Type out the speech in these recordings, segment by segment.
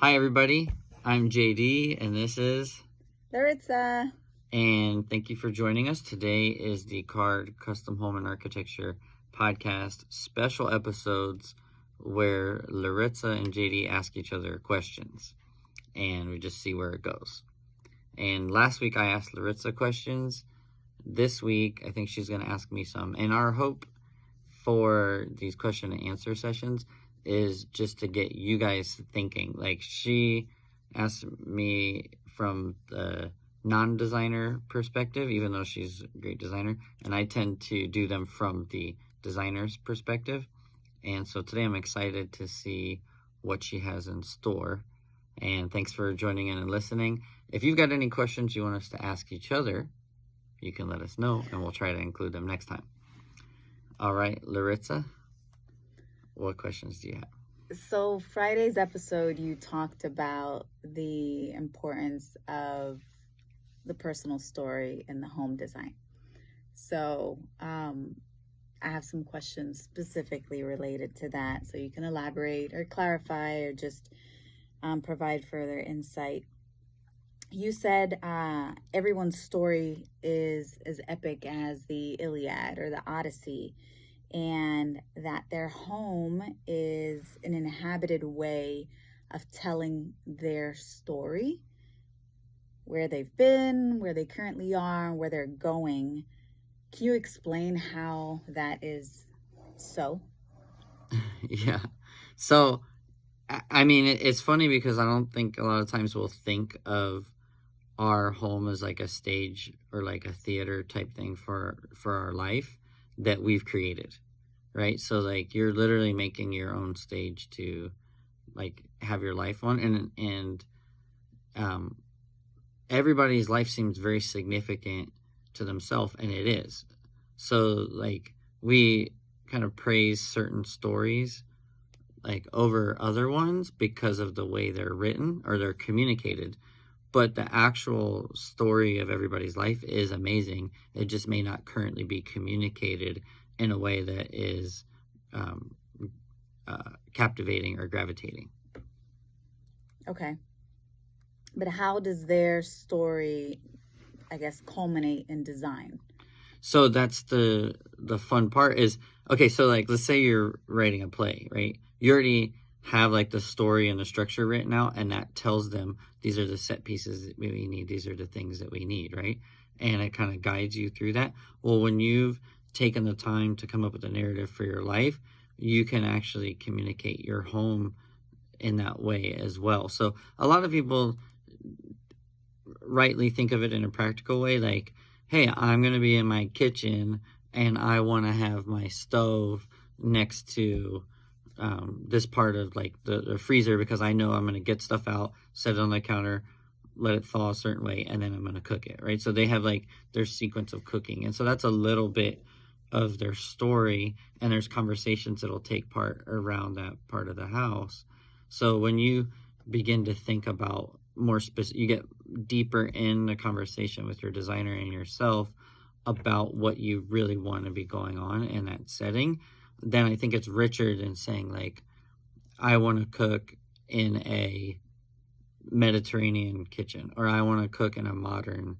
Hi, everybody. I'm JD, and this is Laritza. And thank you for joining us. Today is the Card Custom Home and Architecture podcast special episodes where Laritza and JD ask each other questions, and we just see where it goes. And last week I asked Laritza questions. This week I think she's going to ask me some. And our hope for these question and answer sessions is just to get you guys thinking. Like, she asked me from the non-designer perspective, even though she's a great designer, and I tend to do them from the designer's perspective. And so today I'm excited to see what she has in store. And thanks for joining in and listening. If you've got any questions you want us to ask each other, you can let us know, and we'll try to include them next time. All right, Laritza, what questions do you have? So Friday's episode, you talked about the importance of the personal story in the home design. So I have some questions specifically related to that. So you can elaborate or clarify or just provide further insight. You said everyone's story is as epic as the Iliad or the Odyssey, and that their home is an inhabited way of telling their story, where they've been, where they currently are, where they're going. Can you explain how that is so? Yeah. So, I mean, it's funny because I don't think a lot of times we'll think of our home as like a stage or like a theater type thing for our life that we've created, right? So like you're literally making your own stage to like have your life on, and everybody's life seems very significant to themselves, and it is. So like we kind of praise certain stories like over other ones because of the way they're written or they're communicated, but the actual story of everybody's life is amazing. It just may not currently be communicated in a way that is captivating or gravitating. Okay. But how does their story, I guess, culminate in design? So that's the fun part is, okay, so like let's say you're writing a play, right? You already have like the story and the structure written out, and that tells them these are the set pieces that we need, these are the things that we need, right? And it kind of guides you through that. Well, when you've taken the time to come up with a narrative for your life, you can actually communicate your home in that way as well. So a lot of people rightly think of it in a practical way, like, hey, I'm going to be in my kitchen and I want to have my stove next to this part of like the freezer because I know I'm going to get stuff out, set it on the counter, let it thaw a certain way, and then I'm going to cook it, right? So they have like their sequence of cooking. And so that's a little bit of their story, and there's conversations that'll take part around that part of the house. So when you begin to think about more specific, you get deeper in the conversation with your designer and yourself about what you really want to be going on in that setting, then I think it's richer than saying like, I want to cook in a Mediterranean kitchen or I want to cook in a modern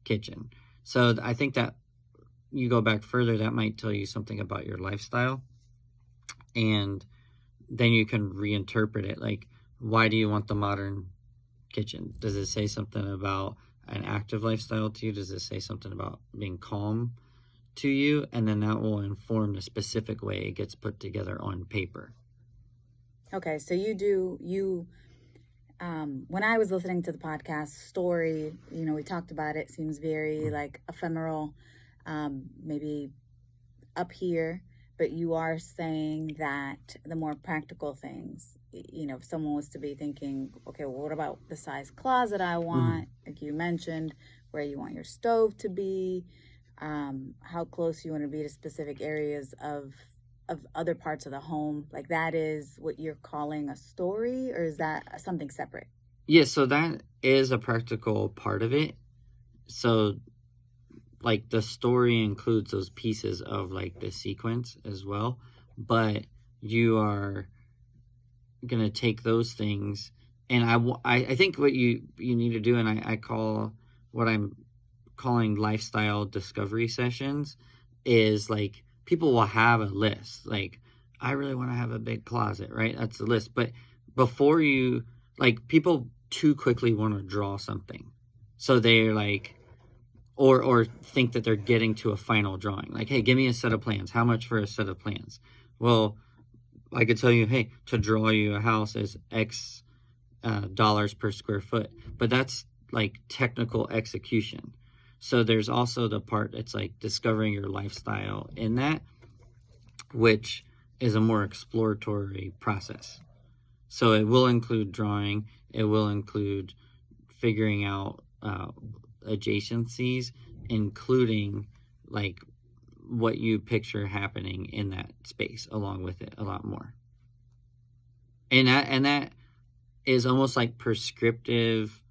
kitchen. So I think that you go back further, that might tell you something about your lifestyle, and then you can reinterpret it. Like, why do you want the modern kitchen? Does it say something about an active lifestyle to you? Does it say something about being calm to you? And then that will inform the specific way it gets put together on paper. Okay, so when I was listening to the podcast story, we talked about it, seems very like ephemeral, maybe up here, but you are saying that the more practical things, if someone was to be thinking, okay, well, what about the size closet I want? Like you mentioned, where you want your stove to be, how close you want to be to specific areas of other parts of the home, like that is what you're calling a story, or is that something separate? Yeah, so that is a practical part of it. So like the story includes those pieces of like the sequence as well, but you are going to take those things And I think what you need to do, and I call what I'm calling lifestyle discovery sessions, is like people will have a list. Like, I really want to have a big closet, right? That's the list. But before you, like, people too quickly want to draw something. So they're like, or think that they're getting to a final drawing. Like, hey, give me a set of plans. How much for a set of plans? Well, I could tell you, hey, to draw you a house is X dollars per square foot. But that's like technical execution. So there's also the part that's like discovering your lifestyle in that, which is a more exploratory process. So it will include drawing. It will include figuring out adjacencies, including like what you picture happening in that space along with it a lot more. And that is almost like prescriptive,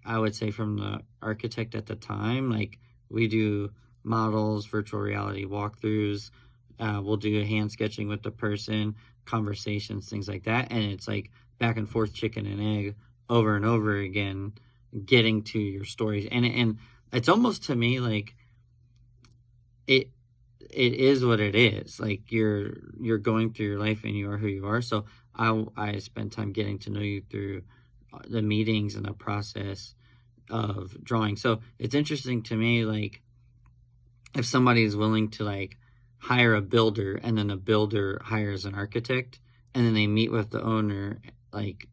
I would say, from the architect at the time. Like, we do models, virtual reality walkthroughs, we'll do a hand sketching with the person, conversations, things like that. And it's like back and forth, chicken and egg, over and over again, getting to your stories. And it's almost, to me, like it is what it is. Like, you're going through your life and you are who you are. So I spend time getting to know you through the meetings and the process of drawing. So it's interesting to me, like, if somebody is willing to like hire a builder, and then a builder hires an architect, and then they meet with the owner, like,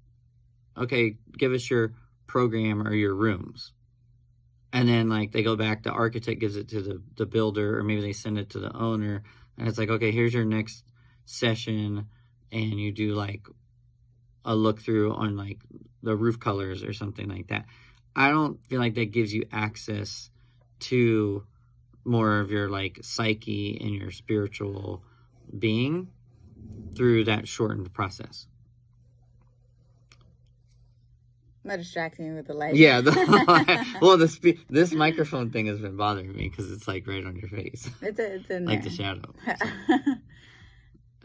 okay, give us your program or your rooms. And then like they go back, the architect gives it to the builder, or maybe they send it to the owner, and it's like, okay, here's your next session, and you do like a look through on like the roof colors or something like that. I don't feel like that gives you access to more of your like psyche and your spiritual being through that shortened process. I'm not distracting you with the light. Yeah. Well, this microphone thing has been bothering me because it's like right on your face. It's in like there. The shadow. So.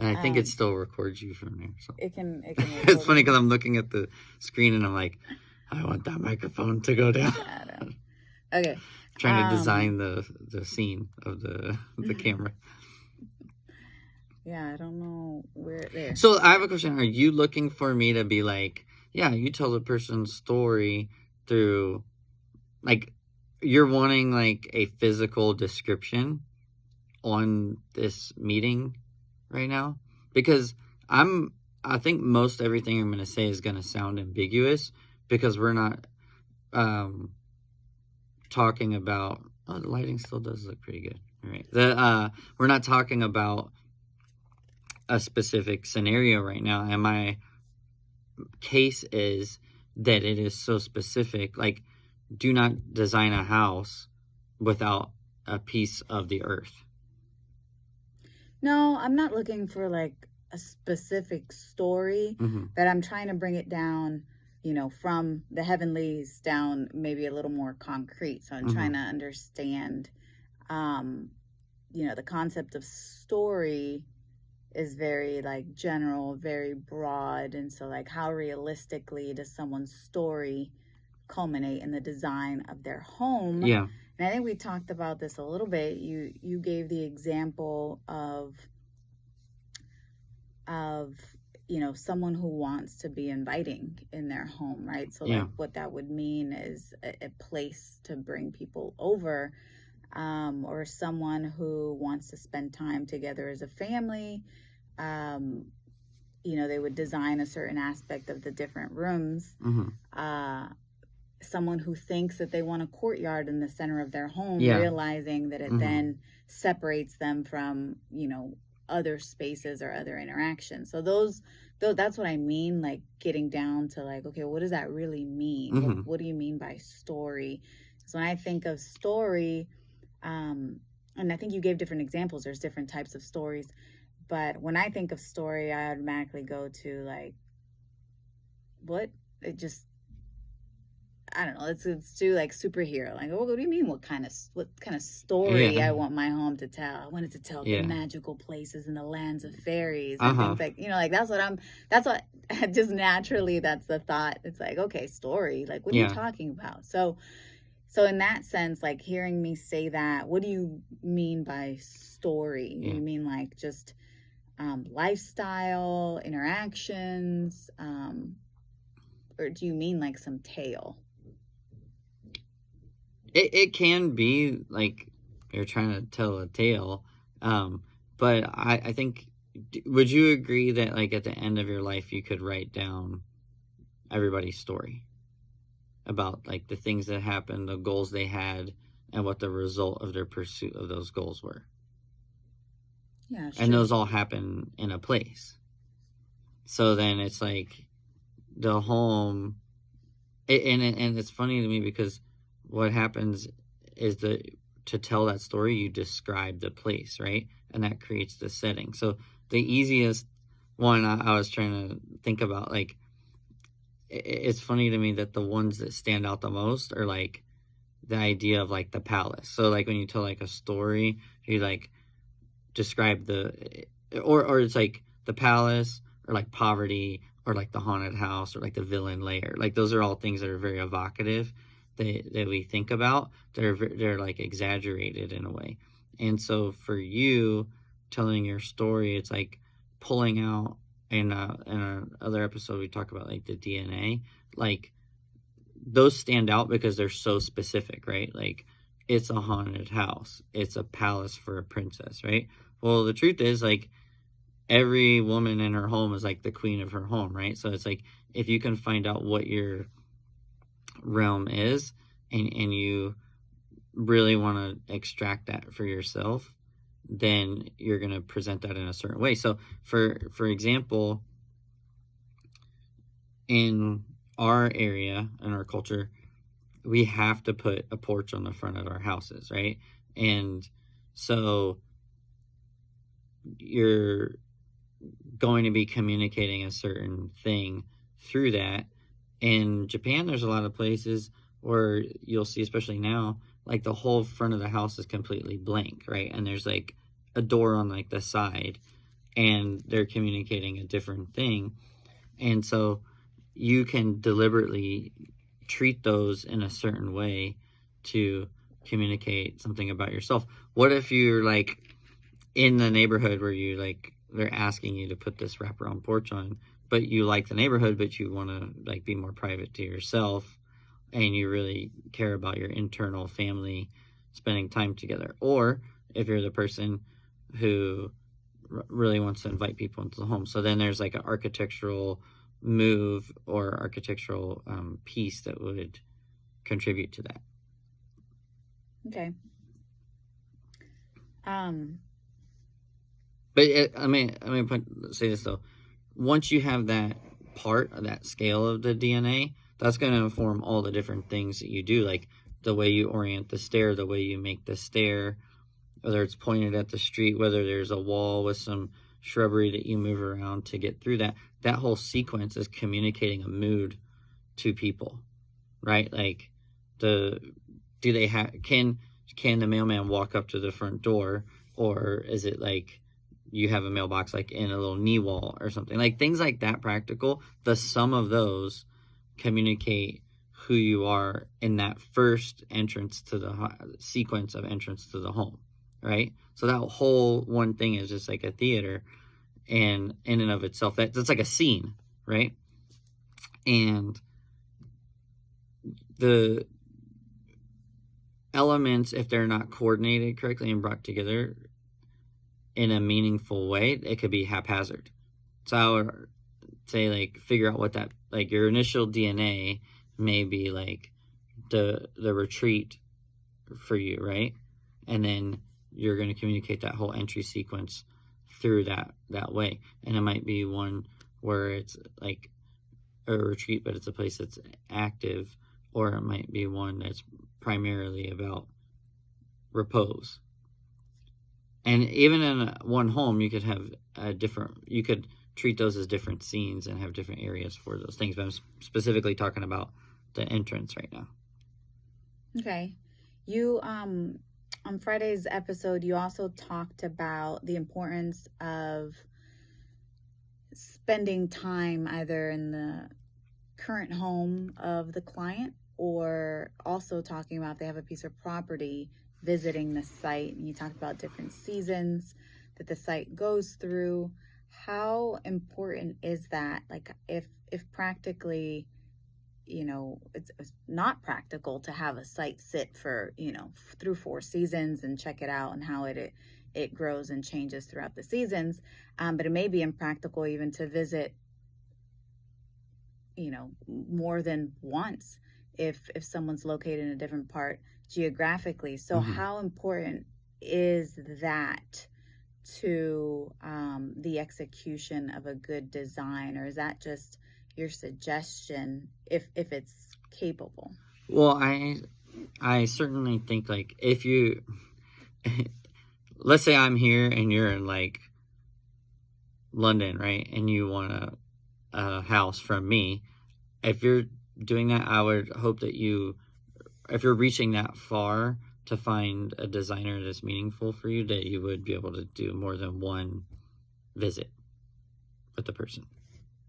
And I think it still records you from there. So. It can It's funny because I'm looking at the screen and I'm like, I want that microphone to go down. Okay. Trying to design the scene of the camera. Yeah, I don't know where there. So I have a question. Are you looking for me to be like, yeah, you tell the person's story through, like, you're wanting like a physical description on this meeting right now? Because I think most everything I'm going to say is going to sound ambiguous, because we're not talking about, the lighting still does look pretty good. All right. We're not talking about a specific scenario right now. And my case is that it is so specific. Like, do not design a house without a piece of the earth. No, I'm not looking for like a specific story, but I'm trying to bring it down, from the heavenlies down maybe a little more concrete. So I'm trying to understand, the concept of story is very like general, very broad. And so like, how realistically does someone's story culminate in the design of their home? Yeah. And I think we talked about this a little bit. You gave the example of someone who wants to be inviting in their home, right? So like what that would mean is a place to bring people over, or someone who wants to spend time together as a family. They would design a certain aspect of the different rooms. Someone who thinks that they want a courtyard in the center of their home, realizing that it then separates them from, other spaces or other interactions. So that's what I mean, like getting down to like, okay, what does that really mean? What do you mean by story? So when I think of story, and I think you gave different examples, there's different types of stories, but when I think of story, I automatically go to like, I don't know, let's do like superhero. Like, oh, what do you mean? What kind of story I want my home to tell? I want it to tell the magical places and the lands of fairies and things like, like that's what just naturally, that's the thought. It's like, okay, story. Like, what are you talking about? So in that sense, like hearing me say that, what do you mean by story? You mean like just lifestyle, interactions, or do you mean like some tale? It can be like you're trying to tell a tale, but I think, would you agree that like at the end of your life you could write down everybody's story about like the things that happened, the goals they had, and what the result of their pursuit of those goals were? Yeah, sure. And those all happen in a place. So then it's like the home, and it's funny to me because what happens is to tell that story, you describe the place, right? And that creates the setting. So the easiest one I was trying to think about, like, it's funny to me that the ones that stand out the most are like the idea of like the palace. So like when you tell like a story, you like describe or it's like the palace, or like poverty, or like the haunted house, or like the villain lair. Like those are all things that are very evocative that we think about. They're like exaggerated in a way. And so for you telling your story, it's like pulling out, in another episode we talk about like the DNA, like those stand out because they're so specific, right? Like it's a haunted house, it's a palace for a princess, right? Well, the truth is, like, every woman in her home is like the queen of her home, right? So it's like, if you can find out what your realm is, and you really want to extract that for yourself, then you're going to present that in a certain way. So for example, in our area, in our culture, we have to put a porch on the front of our houses, right? And so you're going to be communicating a certain thing through that. In Japan, there's a lot of places where you'll see, especially now, like the whole front of the house is completely blank, right? And there's like a door on like the side, and they're communicating a different thing. And so you can deliberately treat those in a certain way to communicate something about yourself. What if you're like in the neighborhood where you like, they're asking you to put this wraparound porch on, but you like the neighborhood, but you want to like be more private to yourself, and you really care about your internal family spending time together? Or if you're the person who really wants to invite people into the home, so then there's like an architectural move or architectural piece that would contribute to that. Okay. But say this though. Once you have that part of that scale of the DNA, that's going to inform all the different things that you do, like the way you orient the stair, the way you make the stair, whether it's pointed at the street, whether there's a wall with some shrubbery that you move around to get through that. That whole sequence is communicating a mood to people, right? Like can the mailman walk up to the front door, or is it like you have a mailbox like in a little knee wall or something? Like things like that, practical. The sum of those communicate who you are in that first entrance to the sequence of entrance to the home, right? So that whole one thing is just like a theater, and in and of itself, that's like a scene, right? And the elements, if they're not coordinated correctly and brought together in a meaningful way, it could be haphazard. So I would say, like, figure out what that, like, your initial DNA may be like the retreat for you, right? And then you're going to communicate that whole entry sequence through that way. And it might be one where it's like a retreat, but it's a place that's active, or it might be one that's primarily about repose. And even in one home, you could have you could treat those as different scenes and have different areas for those things. But I'm specifically talking about entrance right now. Okay. You on Friday's episode, you also talked about the importance of spending time either in the current home of the client, or also talking about if they have a piece of property, visiting the site. And you talked about different seasons that the site goes through. How important is that? Like if practically, it's not practical to have a site sit for, through 4 seasons and check it out and how it grows and changes throughout the seasons. But it may be impractical even to visit, more than once if someone's located in a different part geographically. So how important is that to the execution of a good design, or is that just your suggestion if it's capable? Well, I certainly think, like, if you let's say I'm here and you're in like London, right, and you want a house from me, if you're doing that, I would hope that if you're reaching that far to find a designer that's meaningful for you, that you would be able to do more than one visit with the person.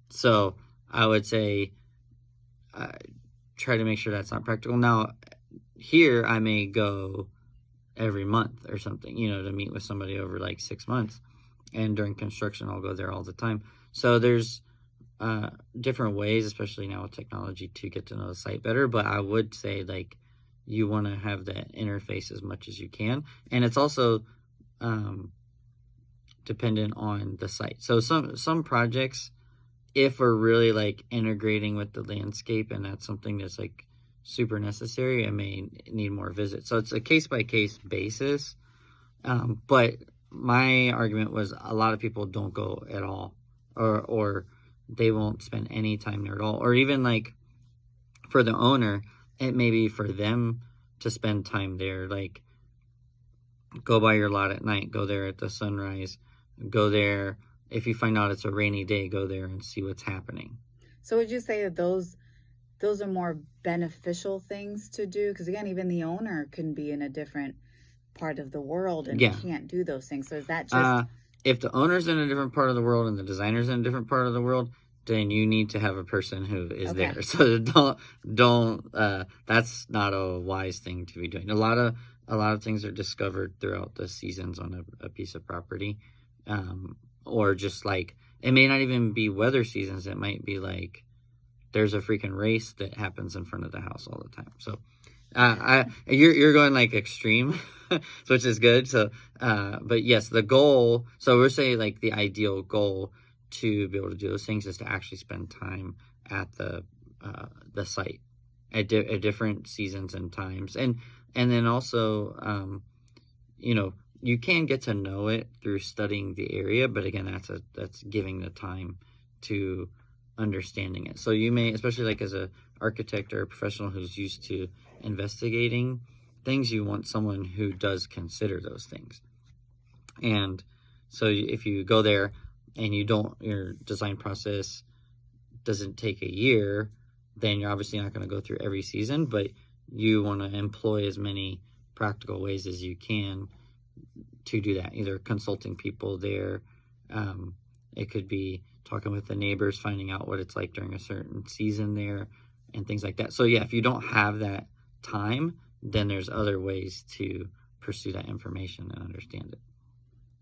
So I would say try to make sure that's not practical. Now, here I may go every month or something, to meet with somebody over like 6 months. And during construction, I'll go there all the time. So there's different ways, especially now with technology, to get to know the site better. But I would say, like, you want to have that interface as much as you can. And it's also dependent on the site. So some projects, if we're really like integrating with the landscape and that's something that's like super necessary, it may need more visits. So it's a case-by-case basis. But my argument was a lot of people don't go at all, or they won't spend any time there at all. Or even like for the owner, it may be for them to spend time there. Like, go by your lot at night, go there at the sunrise, go there. If you find out it's a rainy day, go there and see what's happening. So would you say that those are more beneficial things to do? Because again, even the owner can be in a different part of the world and can't do those things. So is that just... if the owner's in a different part of the world and the designer's in a different part of the world, then you need to have a person who is there. So don't that's not a wise thing to be doing. A lot of things are discovered throughout the seasons on a piece of property. Or just like, it may not even be weather seasons. It might be like there's a freaking race that happens in front of the house all the time. So you're going like extreme, which is good. So but yes, the goal, so we're saying like the ideal goal to be able to do those things is to actually spend time at the site at different seasons and times. And then also, you can get to know it through studying the area, but again, that's giving the time to understanding it. So you may, especially like as a architect or a professional who's used to investigating things, you want someone who does consider those things. And so if you go there and your design process doesn't take a year, then you're obviously not going to go through every season, but you want to employ as many practical ways as you can to do that, either consulting people there. It could be talking with the neighbors, finding out what it's like during a certain season there and things like that. So yeah, if you don't have that time, then there's other ways to pursue that information and understand it.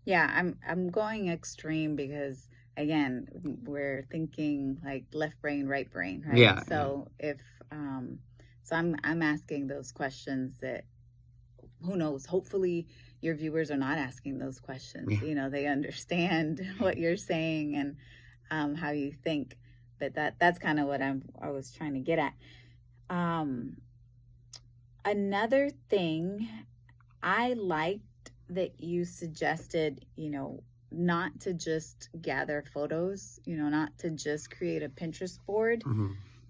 Yeah, I'm going extreme because again, we're thinking like left brain, right brain, right? Yeah. So if so I'm asking those questions that, who knows, hopefully your viewers are not asking those questions. Yeah. They understand what you're saying and how you think. But that's kind of what I was trying to get at. Another thing, I liked that you suggested, not to just gather photos, not to just create a Pinterest board,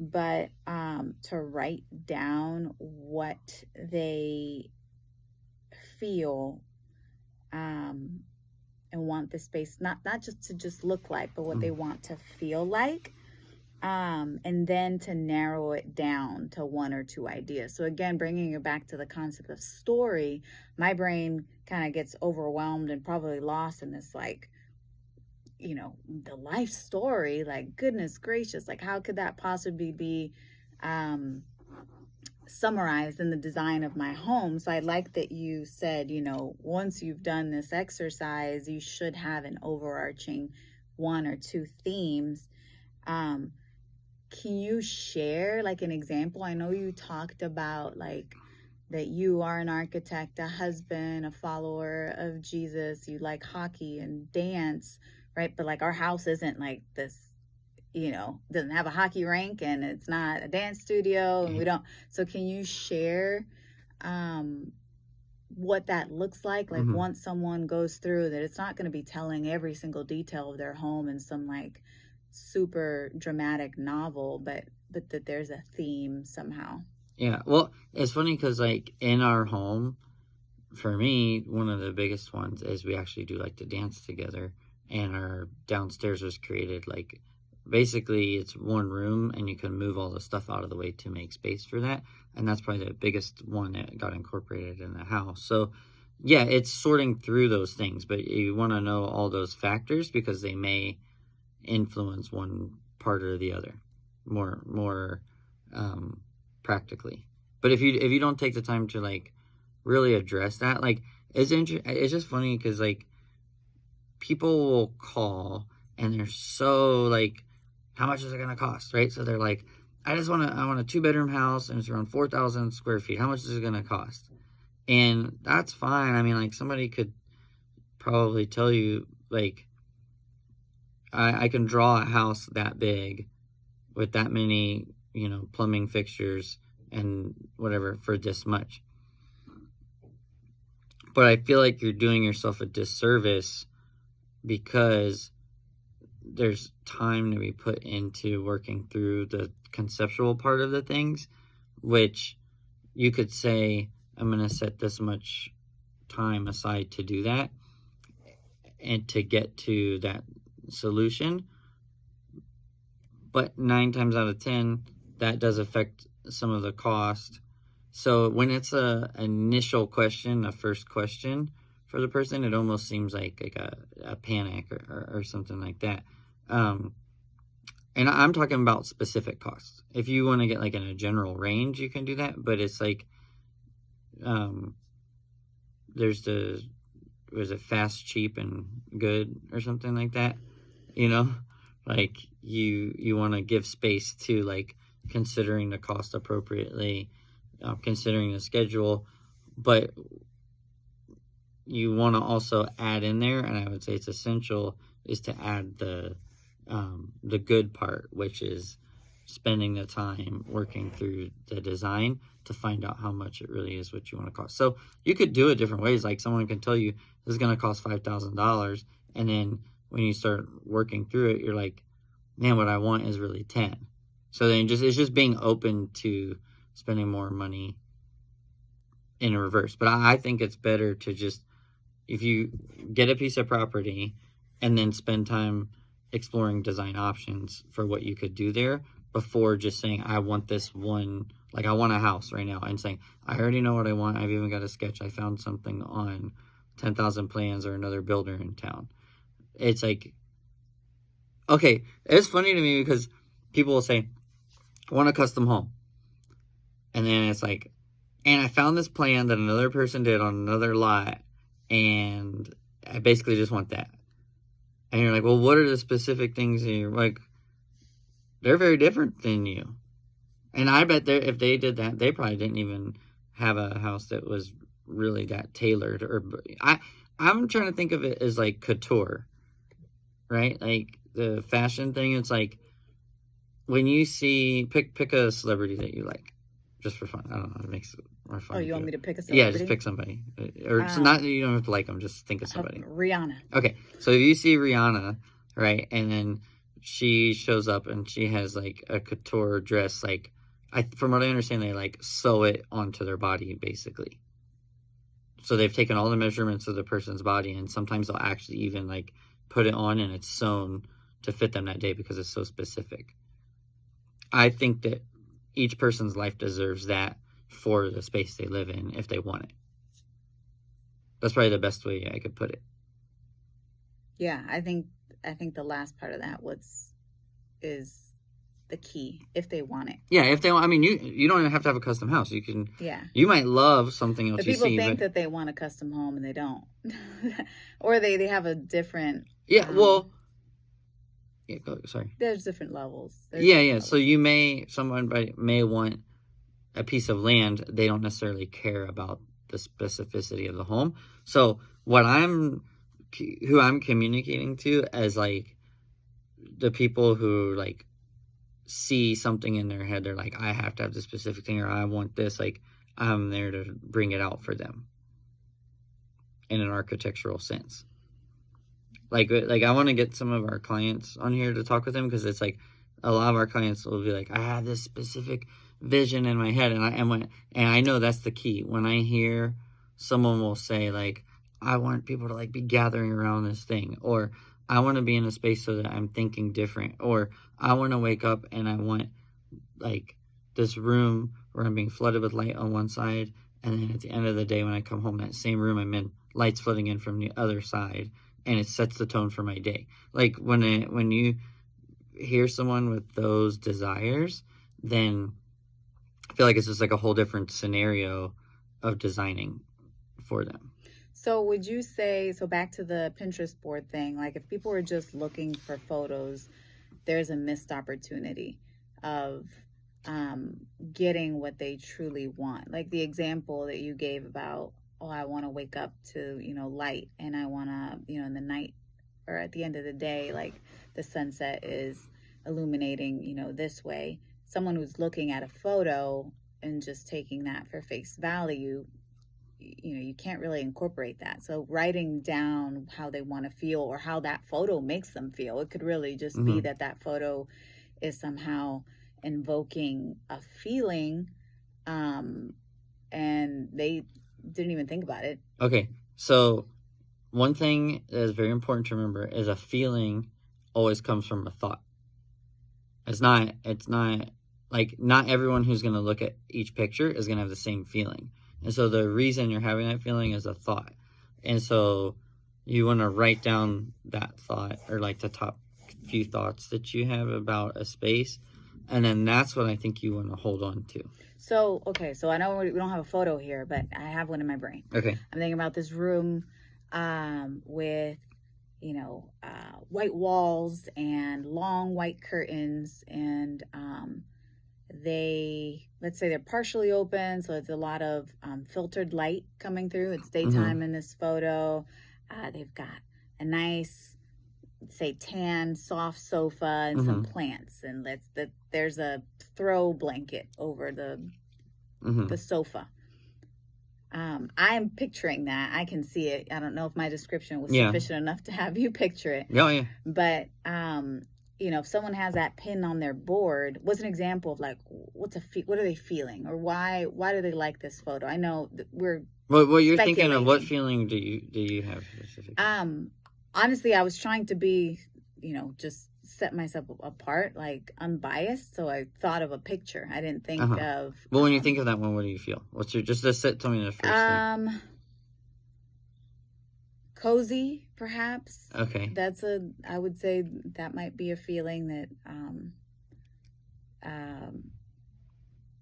but to write down what they feel and want the space not just to just look like, but what they want to feel like. and then to narrow it down to one or two ideas. So again, bringing it back to the concept of story, my brain kind of gets overwhelmed and probably lost in this, like, the life story. Like, goodness gracious, like, how could that possibly be summarized in the design of my home? So I like that you said, once you've done this exercise, you should have an overarching one or two themes. Can you share like an example? I know you talked about like that you are an architect, a husband, a follower of Jesus, you like hockey and dance, right? But like our house isn't like this, doesn't have a hockey rink and it's not a dance studio and we don't. So can you share what that looks like once someone goes through that? It's not going to be telling every single detail of their home in some like super dramatic novel, but that there's a theme somehow. Yeah, well, it's funny because like in our home, for me, one of the biggest ones is we actually do like to dance together, and our downstairs was created like basically it's one room and you can move all the stuff out of the way to make space for that, and that's probably the biggest one that got incorporated in the house. So yeah, it's sorting through those things, but you want to know all those factors because they may influence one part or the other more practically. But if you don't take the time to like really address that, like it's just funny because like people will call and they're so like, how much is it gonna cost, right? So they're like, I want a 2-bedroom house and it's around 4,000 square feet. How much is it gonna cost? And that's fine. I mean, like somebody could probably tell you like, I can draw a house that big with that many, plumbing fixtures and whatever for this much. But I feel like you're doing yourself a disservice because there's time to be put into working through the conceptual part of the things, which you could say, I'm going to set this much time aside to do that and to get to that solution. But 9 times out of 10, that does affect some of the cost. So when it's a initial question, a first question for the person, it almost seems like a panic or something like that. And I'm talking about specific costs. If you want to get like in a general range, you can do that. But it's like, there's was it fast, cheap, and good or something like that? Like you want to give space to like considering the cost appropriately, considering the schedule, but you want to also add in there, and I would say it's essential, is to add the good part, which is spending the time working through the design to find out how much it really is what you want to cost. So you could do it different ways. Like someone can tell you this is going to cost $5,000, and then when you start working through it, you're like, man, what I want is really 10. So then it's just being open to spending more money in reverse. But I think it's better to just, if you get a piece of property and then spend time exploring design options for what you could do there before just saying, I want this one, like I want a house right now, and saying, I already know what I want. I've even got a sketch. I found something on 10,000 Plans or another builder in town. It's like, okay, it's funny to me because people will say, I want a custom home. And then it's like, and I found this plan that another person did on another lot, and I basically just want that. And you're like, well, what are the specific things? And you're like, they're very different than you. And I bet if they did that, they probably didn't even have a house that was really that tailored. Or I'm trying to think of it as like couture, right? Like the fashion thing. It's like when you see, pick a celebrity that you like, just for fun. I don't know. It makes it more fun. Oh, you want me to pick a celebrity? Yeah, just pick somebody. Or it's not, you don't have to like them. Just think of somebody. Rihanna. Okay, so if you see Rihanna, right, and then she shows up and she has like a couture dress, like from what I understand, they like sew it onto their body basically. So they've taken all the measurements of the person's body, and sometimes they'll actually even like put it on and it's sewn to fit them that day because it's so specific. I think that each person's life deserves that for the space they live in if they want it. That's probably the best way I could put it. Yeah, I think the last part of that is the key, if they want it. Yeah, if they want. I mean, you don't even have to have a custom house. You can. Yeah. You might love something else But you people see. think that they want a custom home and they don't, or they have a different. Yeah. Well. Yeah. Sorry. There's different levels. So someone may want a piece of land. They don't necessarily care about the specificity of the home. So who I'm communicating to as like the people who like see something in their head, they're like, I have to have this specific thing, or I want this, like I'm there to bring it out for them in an architectural sense. Like I want to get some of our clients on here to talk with them, because it's like a lot of our clients will be like, I have this specific vision in my head, and I know that's the key. When I hear someone will say like, I want people to like be gathering around this thing, or I want to be in a space so that I'm thinking different, or I want to wake up and I want like this room where I'm being flooded with light on one side, and then at the end of the day when I come home, that same room I'm in, lights flooding in from the other side, and it sets the tone for my day. Like when you hear someone with those desires, then I feel like it's just like a whole different scenario of designing for them. So would you say, so back to the Pinterest board thing, like if people are just looking for photos, there's a missed opportunity of getting what they truly want. Like the example that you gave about, oh, I want to wake up to, light, and I want to, in the night or at the end of the day, like the sunset is illuminating, this way. Someone who's looking at a photo and just taking that for face value, you can't really incorporate that. So writing down how they want to feel or how that photo makes them feel. It could really just be that photo is somehow invoking a feeling, and they didn't even think about it. Okay, so one thing that is very important to remember is a feeling always comes from a thought. It's not like not everyone who's going to look at each picture is going to have the same feeling. And so the reason you're having that feeling is a thought. And so you want to write down that thought, or like the top few thoughts that you have about a space. And then that's what I think you want to hold on to. So, okay, so I know we don't have a photo here, but I have one in my brain. Okay. I'm thinking about this room with, white walls and long white curtains, and let's say they're partially open, so it's a lot of filtered light coming through. It's daytime in this photo. They've got a nice, say, tan, soft sofa and some plants, and there's a throw blanket over the sofa. I'm picturing that. I can see it. I don't know if my description was sufficient enough to have you picture it. Oh, yeah. But if someone has that pin on their board, what's an example of like what are they feeling, or why do they like this photo? I know that we're well, you're thinking of what feeling do you have specifically? Honestly, I was trying to be, just set myself apart, like unbiased. So I thought of a picture. I didn't think of. Well, when you think of that one, what do you feel? What's your tell me the first thing. Cozy, perhaps. Okay. I would say that might be a feeling that,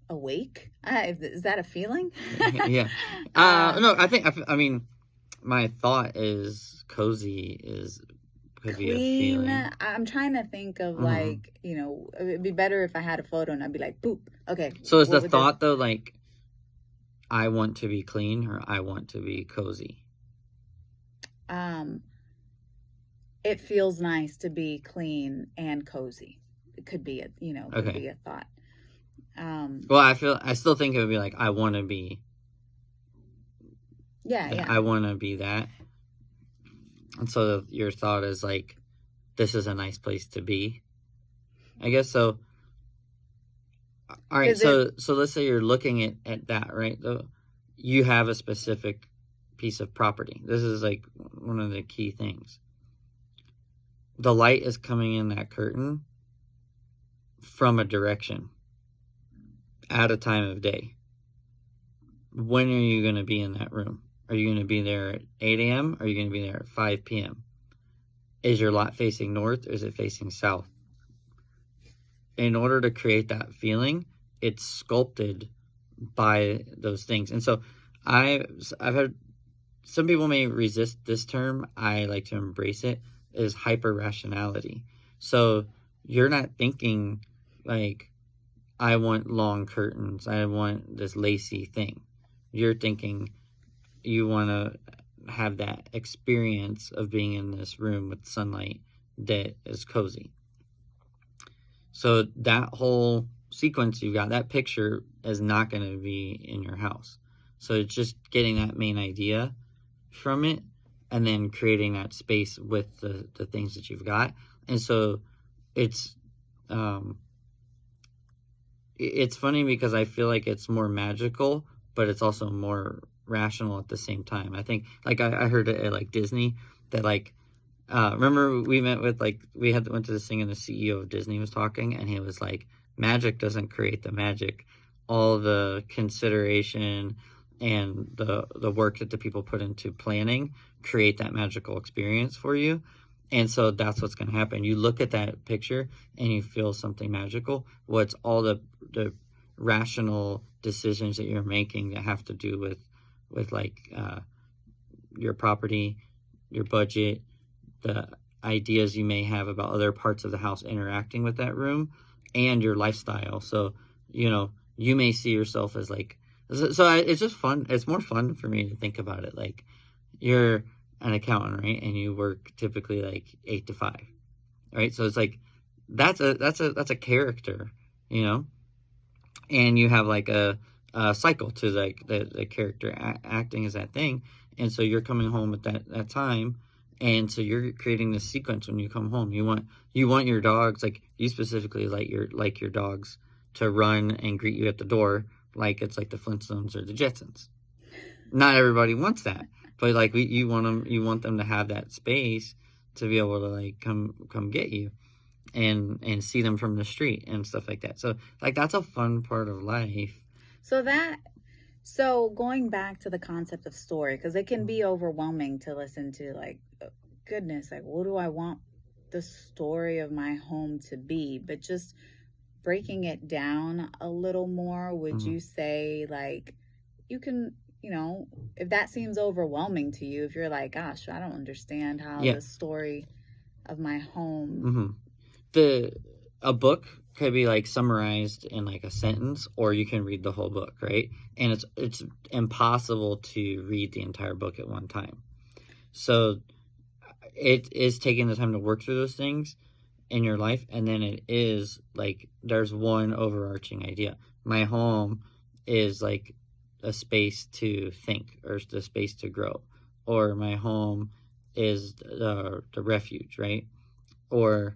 awake. Is that a feeling? Yeah. No, I mean, my thought is cozy could clean, be a feeling. I'm trying to think of like, it'd be better if I had a photo and I'd be like, boop. Okay. So is the thought though, like, I want to be clean, or I want to be cozy? It feels nice to be clean and cozy. It could be could be a thought. Well, I still think it would be like, I want to be. Yeah. I want to be that. And so your thought is like, this is a nice place to be, I guess. So, all right. So let's say you're looking at that, right? You have a specific piece of property. This is like one of the key things. The light is coming in that curtain. from a direction at a time of day. When are you going to be in that room? Are you going to be there at 8 a.m.? Or are you going to be there at 5 p.m.? Is your lot facing north or is it facing south? In order to create that feeling, it's sculpted by those things. And so I've had, some people may resist this term. I like to embrace it, is hyper rationality. So you're not thinking like, I want long curtains, I want this lacy thing. You're thinking you want to have that experience of being in this room with sunlight that is cozy. So that whole sequence you've got, that picture is not going to be in your house. So it's just getting that main idea from it and then creating that space with the things that you've got. And so it's funny because I feel like it's more magical, but it's also more rational at the same time. I think, like, I heard it at, like, Disney, that, like, remember we met with, like, went to this thing and the CEO of Disney was talking, and he was like, magic doesn't create the magic. All the consideration and the work that the people put into planning create that magical experience for you. And so that's what's going to happen. You look at that picture and you feel something magical. What's all the rational decisions that you're making that have to do with like your property, your budget, the ideas you may have about other parts of the house interacting with that room, and your lifestyle. So, you know, you may see yourself as like, so it's just fun. It's more fun for me to think about it. Like, you're an accountant, right? And you work typically like 8 to 5, right? So it's like, that's a character, you know? And you have like a cycle to like the character acting as that thing. And so you're coming home at that time. And so you're creating this sequence when you come home. You want your dogs, like, you specifically like your dogs to run and greet you at the door like it's like the Flintstones or the Jetsons. Not everybody wants that, but like you want them to have that space to be able to like come get you and see them from the street and stuff like that. So like that's a fun part of life. So going back to the concept of story, because it can be overwhelming to listen to, like, goodness, like, what do I want the story of my home to be? But just breaking it down a little more, would you say, like, you can, you know, if that seems overwhelming to you, if you're like, gosh, I don't understand how the story of my home. A book could be like summarized in like a sentence, or you can read the whole book, right? And it's impossible to read the entire book at one time. So it is taking the time to work through those things in your life, and then it is like there's one overarching idea. My home is like a space to think, or the space to grow, or my home is the refuge, right? Or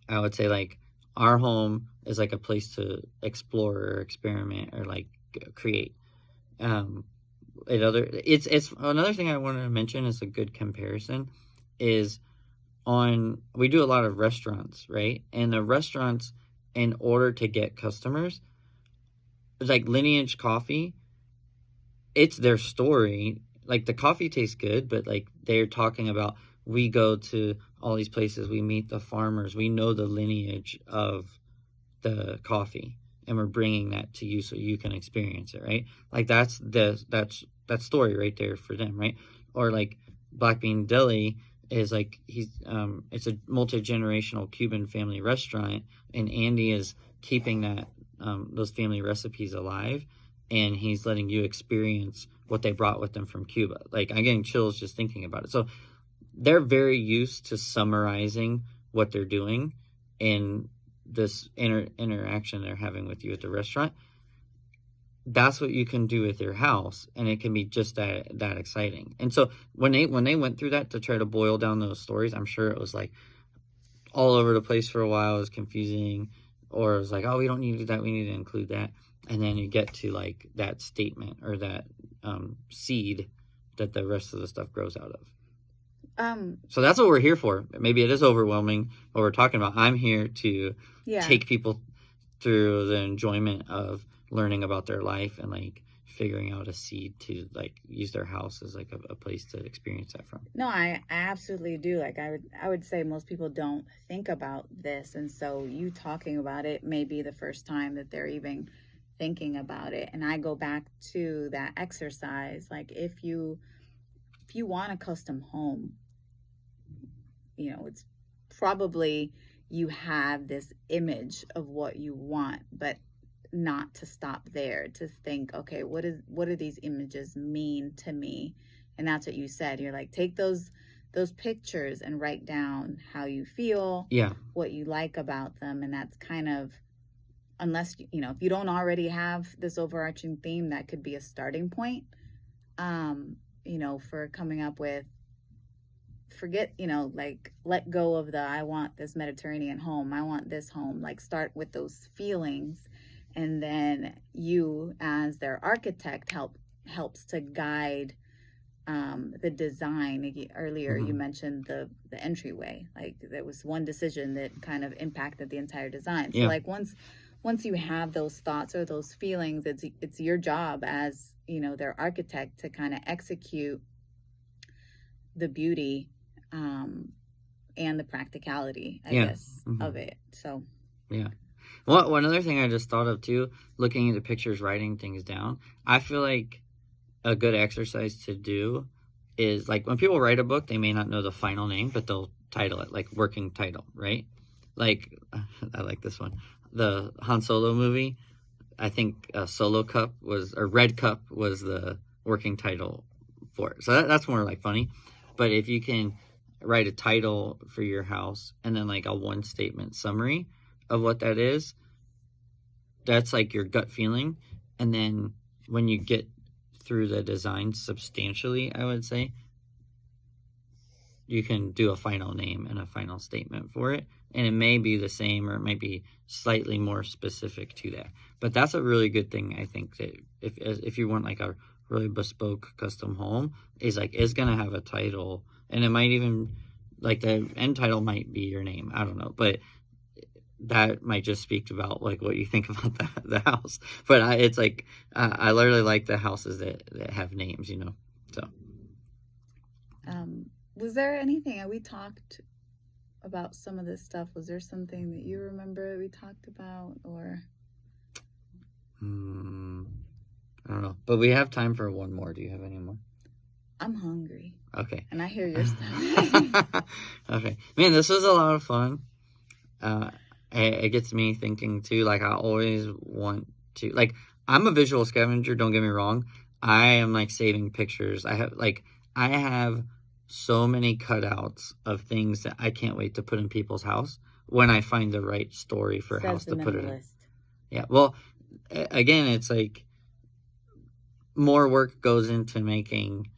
I would say like our home is like a place to explore or experiment or like create. It's another thing I wanted to mention is a good comparison is we do a lot of restaurants, right? And the restaurants, in order to get customers, like Lineage Coffee, it's their story. Like, the coffee tastes good, but like they're talking about, we go to all these places, we meet the farmers, we know the lineage of the coffee, and we're bringing that to you so you can experience it, right? Like, that's that story right there for them, right? Or like Black Bean Deli is like, it's a multi-generational Cuban family restaurant, and Andy is keeping that those family recipes alive, and he's letting you experience what they brought with them from Cuba. Like, I'm getting chills just thinking about it. So they're very used to summarizing what they're doing in this interaction they're having with you at the restaurant. That's what you can do with your house, and it can be just that exciting. And so when they went through that to try to boil down those stories, I'm sure it was like all over the place for a while. It was confusing, or it was like, oh, we don't need to do that, we need to include that. And then you get to like that statement or that seed that the rest of the stuff grows out of. So that's what we're here for. Maybe it is overwhelming what we're talking about. I'm here to take people through the enjoyment of learning about their life and like figuring out a seed to like use their house as like a place to experience that from. No, I absolutely do. Like I would say most people don't think about this, and so you talking about it may be the first time that they're even thinking about it. And I go back to that exercise. Like if you want a custom home, you know, it's probably you have this image of what you want, but not to stop there, to think, okay, what do these images mean to me? And that's what you said. You're like, take those pictures and write down how you feel, what you like about them. And that's kind of, unless, you know, if you don't already have this overarching theme, that could be a starting point, you know, for coming up with, forget, you know, like let go of the, I want this Mediterranean home, I want this home. Like start with those feelings, and then you as their architect helps to guide the design. Earlier you mentioned the entryway, like there was one decision that kind of impacted the entire design. So like once you have those thoughts or those feelings, it's your job as, you know, their architect to kind of execute the beauty and the practicality, I guess, of it. So well, one other thing I just thought of too, looking at the pictures, writing things down, I feel like a good exercise to do is like when people write a book, they may not know the final name, but they'll title it like working title, right? Like I like this one, the Han Solo movie. I think Solo Cup or Red Cup was the working title for it. So that's more like funny. But if you can write a title for your house and then like a one statement summary of what that is, that's like your gut feeling. And then when you get through the design substantially, I would say, you can do a final name and a final statement for it. And it may be the same or it might be slightly more specific to that. But that's a really good thing, I think, that if you want like a really bespoke custom home, is going to have a title. And it might even, like the end title might be your name. I don't know. But that might just speak about like what you think about the house. But it's like, I literally like the houses that have names, you know. So. Was there anything, we talked about some of this stuff, was there something that you remember that we talked about, or? I don't know, but we have time for one more. Do you have any more? I'm hungry. Okay. And I hear your stuff. Okay. Man, this was a lot of fun. It gets me thinking too, like I always want to, like, I'm a visual scavenger, don't get me wrong. I am like saving pictures. I have so many cutouts of things that I can't wait to put in people's house when I find the right story for a house to put it in. Yeah. Well, again, it's like more work goes into making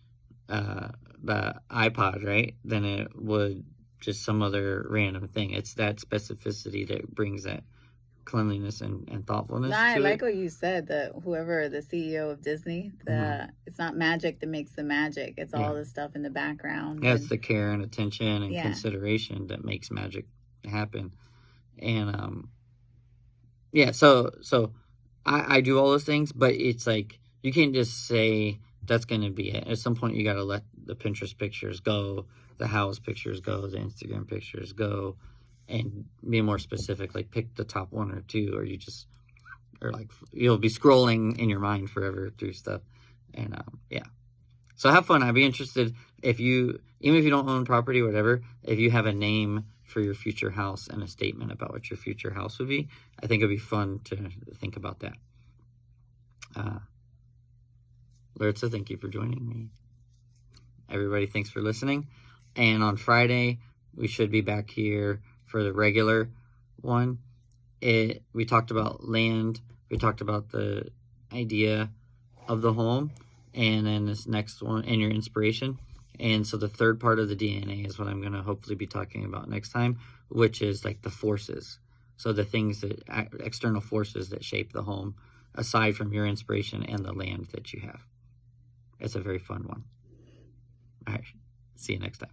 the iPod, right, than it would just some other random thing. It's that specificity that brings that cleanliness and thoughtfulness. I like what you said, that whoever the CEO of Disney, it's not magic that makes the magic. It's all the stuff in the background. Yeah, it's the care and attention and consideration that makes magic happen. And so I do all those things, but it's like you can't just say that's going to be it. At some point, you got to let the Pinterest pictures go, the house pictures go, the Instagram pictures go, and be more specific. Like pick the top one or two, or like you'll be scrolling in your mind forever through stuff. And so have fun. I'd be interested even if you don't own property or whatever, if you have a name for your future house and a statement about what your future house would be, I think it'd be fun to think about that. Laritza, thank you for joining me. Everybody, thanks for listening. And on Friday, we should be back here for the regular one. We talked about land. We talked about the idea of the home. And then this next one, and your inspiration. And so the third part of the DNA is what I'm going to hopefully be talking about next time, which is like the forces. So the things external forces that shape the home, aside from your inspiration and the land that you have. It's a very fun one. All right. See you next time.